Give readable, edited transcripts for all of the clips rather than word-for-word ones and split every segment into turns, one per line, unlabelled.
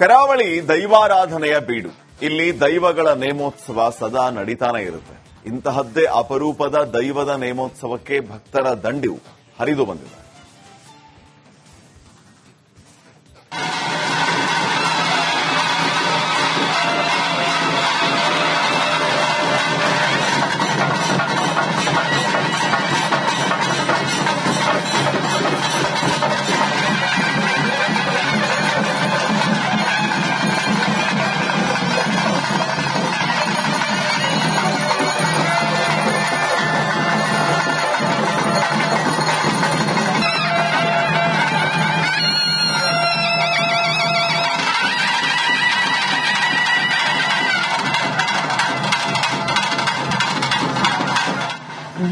ಕರಾವಳಿ ದೈವಾರಾಧನೆಯ ಬೀಡು. ಇಲ್ಲಿ ದೈವಗಳ ನೇಮೋತ್ಸವ ಸದಾ ನಡೀತಾನೆ ಇರುತ್ತೆ. ಇಂತಹದ್ದೇ ಅಪರೂಪದ ದೈವದ ನೇಮೋತ್ಸವಕ್ಕೆ ಭಕ್ತರ ದಂಡು ಹರಿದು ಬಂದಿದೆ.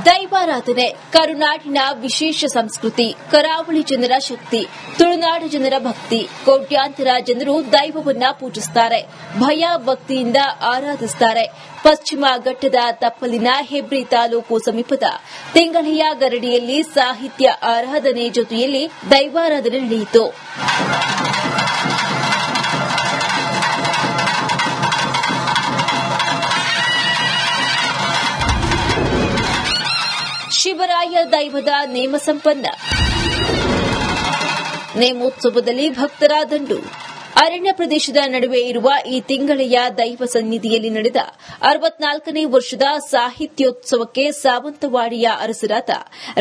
ದೈವಾರಾಧನೆ ಕರುನಾಡಿನ ವಿಶೇಷ ಸಂಸ್ಕೃತಿ, ಕರಾವಳಿ ಜನರ ಶಕ್ತಿ, ತುಳುನಾಡು ಜನರ ಭಕ್ತಿ. ಕೋಟ್ಯಾಂತರ ಜನರು ದೈವವನ್ನ ಪೂಜಿಸುತ್ತಾರೆ, ಭಯ ಭಕ್ತಿಯಿಂದ ಆರಾಧಿಸುತ್ತಾರೆ. ಪಶ್ಚಿಮ ಘಟ್ಟದ ತಪ್ಪಲಿನ ಹೆಬ್ರಿ ತಾಲೂಕು ಸಮೀಪದ ತಿಂಗಳೆಯ ಗರಡಿಯಲ್ಲಿ ಸಾಹಿತ್ಯ ಆರಾಧನೆ ಜೊತೆಯಲ್ಲಿ ದೈವಾರಾಧನೆ ನಡೆಯಿತು. ಶಿವರಾಯ ದೈವದ ನೇಮ ಸಂಪನ್ನ. ನೇಮೋತ್ಸವದಲ್ಲಿ ಭಕ್ತರ ದಂಡು. ಅರಣ್ಯ ಪ್ರದೇಶದ ನಡುವೆ ಇರುವ ಈ ತಿಂಗಳೆಯ ದೈವ ಸನ್ನಿಧಿಯಲ್ಲಿ ನಡೆದ 64ನೇ ವರ್ಷದ ಸಾಹಿತ್ಯೋತ್ಸವಕ್ಕೆ ಸಾವಂತವಾಡಿಯ ಅರಸರಾದ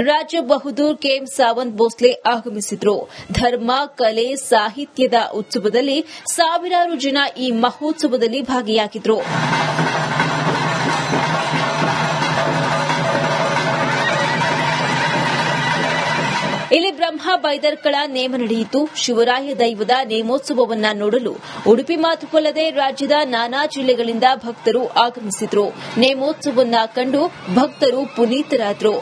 ರಾಜ ಬಹದ್ದೂರ್ ಕೆಎಂ ಸಾವಂತ್ ಭೋಸ್ಲೆ ಆಗಮಿಸಿದ್ರು. ಧರ್ಮ, ಕಲೆ, ಸಾಹಿತ್ಯದ ಉತ್ಸವದಲ್ಲಿ ಸಾವಿರಾರು ಜನ ಈ ಮಹೋತ್ಸವದಲ್ಲಿ ಭಾಗಿಯಾಗಿದ್ರು. ಇಲ್ಲಿ ಬ್ರಹ್ಮ ಬೈದರ್ಕಳ ನೇಮ ನಡೆಯಿತು. ಶಿವರಾಯ ದೈವದ ನೇಮೋತ್ಸವವನ್ನ ನೋಡಲು ಉಡುಪಿ ಮಾತ್ರವಲ್ಲದೆ ರಾಜ್ಯದ ನಾನಾ ಜಿಲ್ಲೆಗಳಿಂದ ಭಕ್ತರು ಆಗಮಿಸಿದ್ರು. ನೇಮೋತ್ಸವವನ್ನ ಕಂಡು ಭಕ್ತರು ಪುನೀತರಾದರು.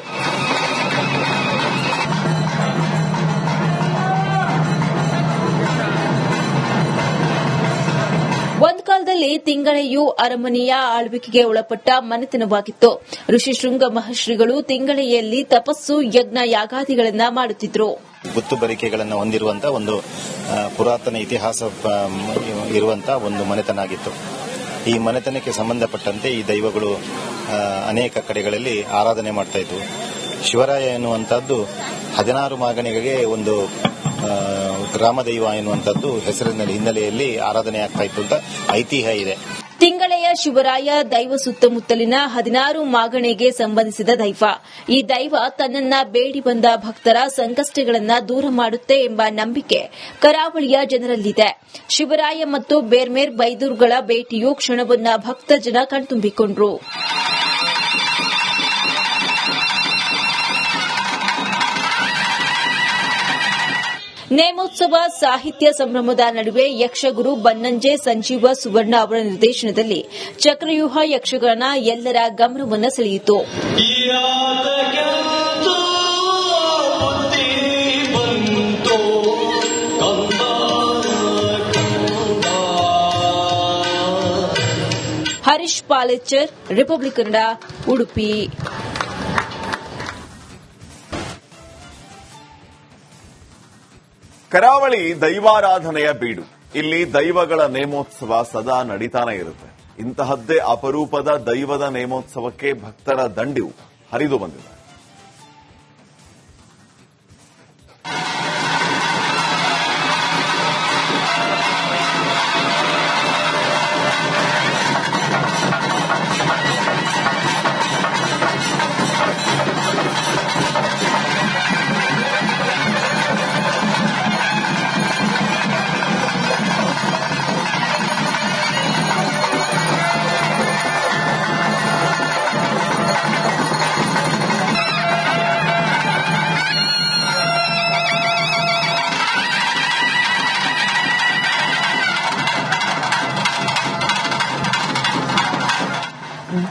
ಒಂದು ಕಾಲದಲ್ಲಿ ತಿಂಗಳೆಯು ಅರಮನೆಯ ಆಳ್ವಿಕೆಗೆ ಒಳಪಟ್ಟ ಮನೆತನವಾಗಿತ್ತು. ಋಷಿಶೃಂಗ ಮಹರ್ಷಿಗಳು ತಿಂಗಳೆಯಲ್ಲಿ ತಪಸ್ಸು, ಯಜ್ಞ, ಯಾಗಾದಿಗಳನ್ನು ಮಾಡುತ್ತಿದ್ದರು.
ಗುತ್ತುಬರಿಕೆಗಳನ್ನು ಹೊಂದಿರುವಂತಹ ಒಂದು ಪುರಾತನ ಇತಿಹಾಸ ಇರುವಂತಹ ಒಂದು ಮನೆತನ ಆಗಿತ್ತು. ಈ ಮನೆತನಕ್ಕೆ ಸಂಬಂಧಪಟ್ಟಂತೆ ಈ ದೈವಗಳು ಅನೇಕ ಕಡೆಗಳಲ್ಲಿ ಆರಾಧನೆ ಮಾಡ್ತಾ ಇದ್ವು. ಶಿವರಾಯ ಎನ್ನುವಂತಹದ್ದು 16 ಮಾಗಣಿಗೆ ಒಂದು ಗ್ರಾಮದೈವ ಎನ್ನುವಂಥದ್ದು ಹೆಸರಿನ ಹಿನ್ನೆಲೆಯಲ್ಲಿ ಆರಾಧನೆ ಆಗ್ತಾ ಇತ್ತು ಅಂತ ಐತಿಹ್ಯ ಇದೆ.
ತಿಂಗಳೆಯ ಶಿವರಾಯ ದೈವ ಸುತ್ತಮುತ್ತಲಿನ 16 ಮಾಗಣೆಗೆ ಸಂಬಂಧಿಸಿದ ದೈವ. ಈ ದೈವ ತನ್ನನ್ನ ಬೇಡಿ ಬಂದ ಭಕ್ತರ ಸಂಕಷ್ಟಗಳನ್ನು ದೂರ ಮಾಡುತ್ತೆ ಎಂಬ ನಂಬಿಕೆ ಕರಾವಳಿಯ ಜನರಲ್ಲಿದೆ. ಶಿವರಾಯ ಮತ್ತು ಬೇರ್ಮೇರ್ ಬೈದೂರ್ಗಳ ಭೇಟಿಯು ಕ್ಷಣವನ್ನ ಭಕ್ತ ಜನ ಕಣ್ತುಂಬಿಕೊಂಡ್ರು. ನೇಮೋತ್ಸವ ಸಾಹಿತ್ಯ ಸಂಭ್ರಮದ ನಡುವೆ ಯಕ್ಷಗುರು ಬನ್ನಂಜೆ ಸಂಜೀವ ಸುವರ್ಣ ಅವರ ನಿರ್ದೇಶನದಲ್ಲಿ ಚಕ್ರವ್ಯೂಹ ಯಕ್ಷಗಾನ ಎಲ್ಲರ ಗಮನವನ್ನು ಸೆಳೆಯಿತು. ಹರೀಶ್ ಪಾಲೇಚರ್, ರಿಪಬ್ಲಿಕ್ ಕನ್ನಡ, ಉಡುಪಿ.
ಕರಾವಳಿ ದೈವಾರಾಧನೆಯ ಬೀಡು. ಇಲ್ಲಿ ದೈವಗಳ ನೇಮೋತ್ಸವ ಸದಾ ನಡೀತಾನೆ ಇರುತ್ತೆ. ಇಂತಹದ್ದೇ ಅಪರೂಪದ ದೈವದ ನೇಮೋತ್ಸವಕ್ಕೆ ಭಕ್ತರ ದಂಡು ಹರಿದು ಬಂದಿದೆ.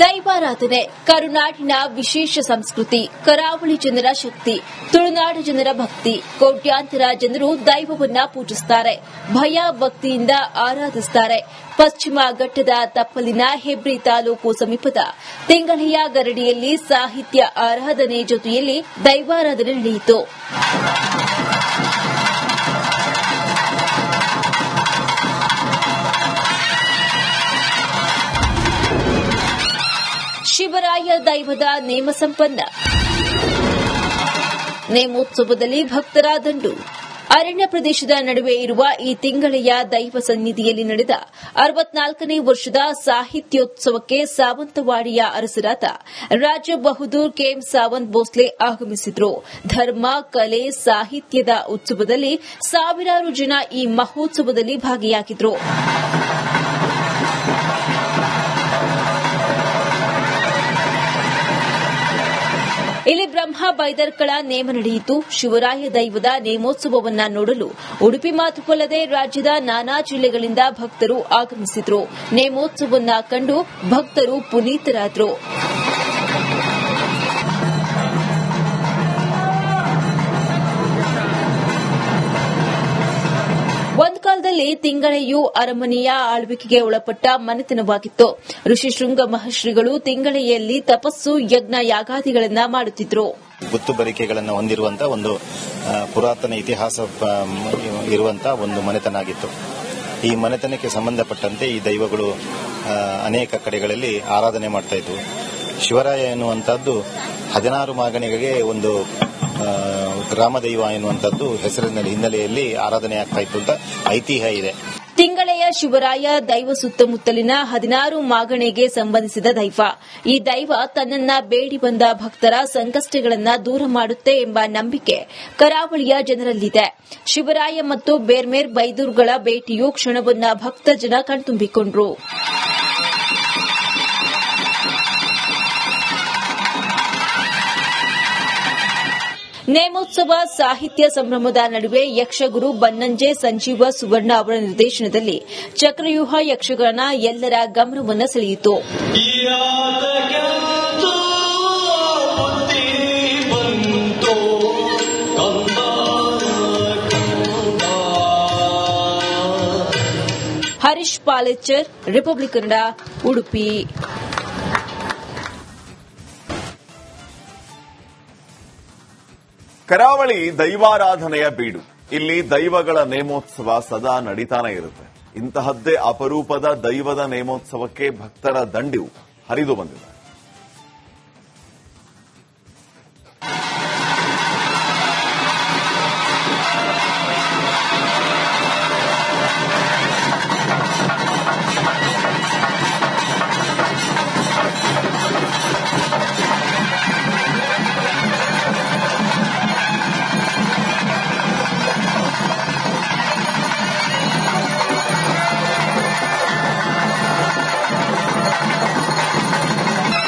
ದೈವಾರಾಧನೆ ಕರುನಾಡಿನ ವಿಶೇಷ ಸಂಸ್ಕೃತಿ, ಕರಾವಳಿ ಜನರ ಶಕ್ತಿ, ತುಳುನಾಡು ಜನರ ಭಕ್ತಿ. ಕೋಟ್ಯಾಂತರ ಜನರು ದೈವವನ್ನ ಪೂಜಿಸುತ್ತಾರೆ, ಭಯ ಭಕ್ತಿಯಿಂದ ಆರಾಧಿಸುತ್ತಾರೆ. ಪಶ್ಚಿಮ ಘಟ್ಟದ ತಪ್ಪಲಿನ ಹೆಬ್ರಿ ತಾಲೂಕು ಸಮೀಪದ ತಿಂಗಳೆಯ ಗರಡಿಯಲ್ಲಿ ಸಾಹಿತ್ಯ ಆರಾಧನೆ ಜೊತೆಯಲ್ಲಿ ದೈವಾರಾಧನೆ ನಡೆಯಿತು. ದೈವದ ನೇಮ ಸಂಪನ್ನ. ನೇಮೋತ್ಸವದಲ್ಲಿ ಭಕ್ತರ ದಂಡು. ಅರಣ್ಯ ಪ್ರದೇಶದ ನಡುವೆ ಇರುವ ಈ ತಿಂಗಳೆಯ ದೈವ ಸನ್ನಿಧಿಯಲ್ಲಿ ನಡೆದ 64ನೇ ವರ್ಷದ ಸಾಹಿತ್ಯೋತ್ಸವಕ್ಕೆ ಸಾವಂತವಾಡಿಯ ಅರಸರಾದ ರಾಜ ಬಹದ್ದೂರ್ ಕೆಎಂ ಸಾವಂತ್ ಭೋಸ್ಲೆ ಆಗಮಿಸಿದ್ರು. ಧರ್ಮ, ಕಲೆ, ಸಾಹಿತ್ಯದ ಉತ್ಸವದಲ್ಲಿ ಸಾವಿರಾರು ಜನ ಈ ಮಹೋತ್ಸವದಲ್ಲಿ ಭಾಗಿಯಾಗಿದ್ರು. ಇಲ್ಲಿ ಬ್ರಹ್ಮ ಬೈದರ್ಕಳ ನೇಮ ನಡೆಯಿತು. ಶಿವರಾಯ ದೈವದ ನೇಮೋತ್ಸವವನ್ನ ನೋಡಲು ಉಡುಪಿ ಮಾತ್ರವಲ್ಲದೆ ರಾಜ್ಯದ ನಾನಾ ಜಿಲ್ಲೆಗಳಿಂದ ಭಕ್ತರು ಆಗಮಿಸಿದ್ರು. ನೇಮೋತ್ಸವವನ್ನ ಕಂಡು ಭಕ್ತರು ಪುನೀತರಾದರು. ಒಂದು ಕಾಲದಲ್ಲಿ ತಿಂಗಳೆಯು ಅರಮನೆಯ ಆಳ್ವಿಕೆಗೆ ಒಳಪಟ್ಟ ಮನೆತನವಾಗಿತ್ತು. ಋಷಿಶೃಂಗ ಮಹರ್ಷಿಗಳು ತಿಂಗಳೆಯಲ್ಲಿ ತಪಸ್ಸು, ಯಜ್ಞ, ಯಾಗಾದಿಗಳನ್ನು ಮಾಡುತ್ತಿದ್ದರು.
ಗುತ್ತುಬರಿಕೆಗಳನ್ನು ಹೊಂದಿರುವಂತಹ ಒಂದು ಪುರಾತನ ಇತಿಹಾಸ ಇರುವಂತಹ ಒಂದು ಮನೆತನ ಆಗಿತ್ತು. ಈ ಮನೆತನಕ್ಕೆ ಸಂಬಂಧಪಟ್ಟಂತೆ ಈ ದೈವಗಳು ಅನೇಕ ಕಡೆಗಳಲ್ಲಿ ಆರಾಧನೆ ಮಾಡ್ತಾ ಇದ್ವು. ಶಿವರಾಯ ಎನ್ನುವಂತಹದ್ದು 16 ಮಾಗಣಿಗೆ ಒಂದು ಗ್ರಾಮದೈವ ಎನ್ನುವಂಥದ್ದು ಹೆಸರಿನ ಹಿನ್ನೆಲೆಯಲ್ಲಿ ಆರಾಧನೆ ಆಗ್ತಾ ಇತ್ತು ಅಂತ ಐತಿಹ್ಯ ಇದೆ.
ತಿಂಗಳೆಯ ಶಿವರಾಯ ದೈವ ಸುತ್ತಮುತ್ತಲಿನ 16 ಮಾಗಣೆಗೆ ಸಂಬಂಧಿಸಿದ ದೈವ. ಈ ದೈವ ತನ್ನನ್ನ ಬೇಡಿ ಬಂದ ಭಕ್ತರ ಸಂಕಷ್ಟಗಳನ್ನು ದೂರ ಮಾಡುತ್ತೆ ಎಂಬ ನಂಬಿಕೆ ಕರಾವಳಿಯ ಜನರಲ್ಲಿದೆ. ಶಿವರಾಯ ಮತ್ತು ಬೇರ್ಮೇರ್ ಬೈದೂರ್ಗಳ ಭೇಟಿಯು ಕ್ಷಣವನ್ನ ಭಕ್ತ ಜನ ಕಣ್ತುಂಬಿಕೊಂಡ್ರು. ನೇಮೋತ್ಸವ ಸಾಹಿತ್ಯ ಸಂಭ್ರಮದ ನಡುವೆ ಯಕ್ಷಗುರು ಬನ್ನಂಜೆ ಸಂಜೀವ ಸುವರ್ಣ ಅವರ ನಿರ್ದೇಶನದಲ್ಲಿ ಚಕ್ರವ್ಯೂಹ ಯಕ್ಷಗಾನ ಎಲ್ಲರ ಗಮನವನ್ನು ಸೆಳೆಯಿತು. ಹರೀಶ್ ಪಾಲೇಚರ್, ರಿಪಬ್ಲಿಕ್ ಕನ್ನಡ, ಉಡುಪಿ.
ಕರಾವಳಿ ದೈವಾರಾಧನೆಯ ಬೀಡು. ಇಲ್ಲಿ ದೈವಗಳ ನೇಮೋತ್ಸವ ಸದಾ ನಡೀತಾನೆ ಇರುತ್ತೆ. ಇಂತಹದ್ದೇ ಅಪರೂಪದ ದೈವದ ನೇಮೋತ್ಸವಕ್ಕೆ ಭಕ್ತರ ದಂಡು ಹರಿದು ಬಂದಿದೆ.